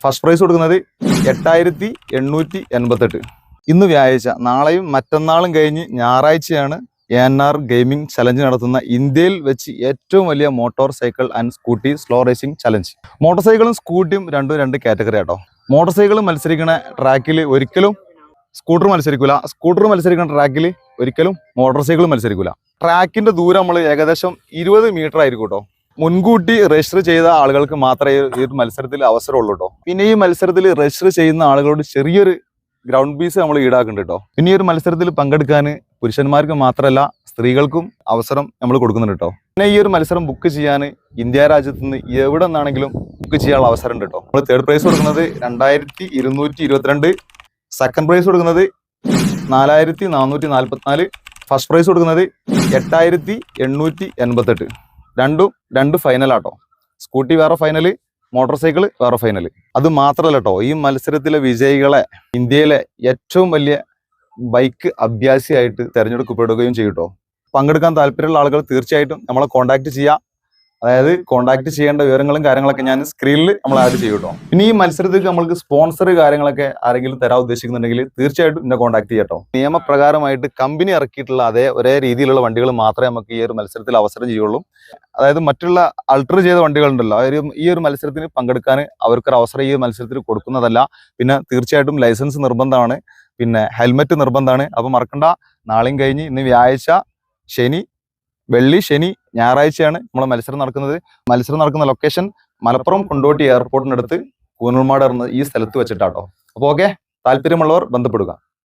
First prize കൊടുക്കുന്നത് 8888. ഇന്ന് വ്യാഴാഴ്ച, നാളെയും മറ്റന്നാളും കഴിഞ്ഞ് ഞായറാഴ്ചയാണ് ANR ഗെയിമിംഗ് ചലഞ്ച് നടത്തുന്ന ഇന്ത്യയിൽ വെച്ച് ഏറ്റവും വലിയ motor cycle and scooty slow racing challenge. Motor സൈക്കിളും സ്കൂട്ടിയും രണ്ട് കാറ്റഗറി ആട്ടോ. മോട്ടോർ സൈക്കിൾ മത്സരിക്കുന്ന ട്രാക്കിൽ ഒരിക്കലും സ്കൂട്ടർ മത്സരിക്കില്ല, സ്കൂട്ടർ മത്സരിക്കുന്ന ട്രാക്കിൽ ഒരിക്കലും മോട്ടോർ സൈക്കിൾ മത്സരിക്കില്ല. ട്രാക്കിന്റെ ദൂരം നമ്മൾ ഏകദേശം 20 മീറ്റർ ആയിരിക്കും കേട്ടോ. മുൻകൂട്ടി രജിസ്റ്റർ ചെയ്ത ആളുകൾക്ക് മാത്രമേ ഈ ഒരു മത്സരത്തിൽ അവസരമുള്ളൂ കേട്ടോ. പിന്നെ ഈ മത്സരത്തിൽ രജിസ്റ്റർ ചെയ്യുന്ന ആളുകളോട് ചെറിയൊരു ഗ്രൗണ്ട് പീസ് നമ്മൾ ഈടാക്കുന്നുണ്ട് കേട്ടോ. പിന്നെ ഈ ഒരു മത്സരത്തിൽ പങ്കെടുക്കാൻ പുരുഷന്മാർക്ക് മാത്രമല്ല സ്ത്രീകൾക്കും അവസരം നമ്മൾ കൊടുക്കുന്നുണ്ട് കേട്ടോ. പിന്നെ ഈ ഒരു മത്സരം ബുക്ക് ചെയ്യാൻ ഇന്ത്യ രാജ്യത്ത് നിന്ന് എവിടെ നിന്നാണെങ്കിലും ബുക്ക് ചെയ്യാനുള്ള അവസരം ഉണ്ട് കേട്ടോ. നമ്മൾ തേർഡ് പ്രൈസ് കൊടുക്കുന്നത് 2222, സെക്കൻഡ് പ്രൈസ് കൊടുക്കുന്നത് 4444, ഫസ്റ്റ് പ്രൈസ് കൊടുക്കുന്നത് 8888. രണ്ട് ഫൈനലാട്ടോ. സ്കൂട്ടി വേറെ ഫൈനല്, മോട്ടോർ സൈക്കിൾ വേറെ ഫൈനൽ. അത് മാത്രമല്ല കേട്ടോ, ഈ മത്സരത്തിലെ വിജയികളെ ഇന്ത്യയിലെ ഏറ്റവും വലിയ ബൈക്ക് അഭ്യാസിയായിട്ട് തിരഞ്ഞെടുക്കപ്പെടുകയും ചെയ്യും കേട്ടോ. പങ്കെടുക്കാൻ താല്പര്യമുള്ള ആളുകൾ തീർച്ചയായിട്ടും നമ്മളെ കോൺടാക്ട് ചെയ്യുക. അതായത് കോൺടാക്ട് ചെയ്യേണ്ട വിവരങ്ങളും കാര്യങ്ങളൊക്കെ ഞാൻ സ്ക്രീനിൽ നമ്മൾ ആഡ് ചെയ്യും കേട്ടോ. പിന്നെ ഈ മത്സരത്തിൽ നമ്മൾക്ക് സ്പോൺസർ കാര്യങ്ങളൊക്കെ ആരെങ്കിലും തരാൻ ഉദ്ദേശിക്കുന്നുണ്ടെങ്കിൽ തീർച്ചയായിട്ടും എന്നെ കോൺടാക്ട് ചെയ്യട്ടോ. നിയമപ്രകാരമായിട്ട് കമ്പനി ഇറക്കിയിട്ടുള്ള ഒരേ രീതിയിലുള്ള വണ്ടികൾ മാത്രമേ നമുക്ക് ഈ ഒരു മത്സരത്തിൽ അവസരം ചെയ്യുള്ളൂ. അതായത് മറ്റുള്ള അൾട്ടർ ചെയ്ത വണ്ടികളുണ്ടല്ലോ, ഈ ഒരു മത്സരത്തിന് പങ്കെടുക്കാൻ അവർക്കൊരു അവസരം ഈ മത്സരത്തിൽ കൊടുക്കുന്നതല്ല. പിന്നെ തീർച്ചയായിട്ടും ലൈസൻസ് നിർബന്ധമാണ്, പിന്നെ ഹെൽമെറ്റ് നിർബന്ധമാണ്. അപ്പോൾ മറക്കണ്ട, നാളെയും കഴിഞ്ഞ് ഇന്ന് വ്യാഴാഴ്ച, വെള്ളി, ശനി, ഞായറാഴ്ചയാണ് നമ്മളെ മത്സരം നടക്കുന്നത്. മത്സരം നടക്കുന്ന ലൊക്കേഷൻ മലപ്പുറം കൊണ്ടോട്ടി എയർപോർട്ടിനടുത്ത് കൂനൽമാട് ഈ സ്ഥലത്ത് വെച്ചിട്ടാട്ടോ. അപ്പോൾ ഓക്കെ, താല്പര്യമുള്ളവർ ബന്ധപ്പെടുക.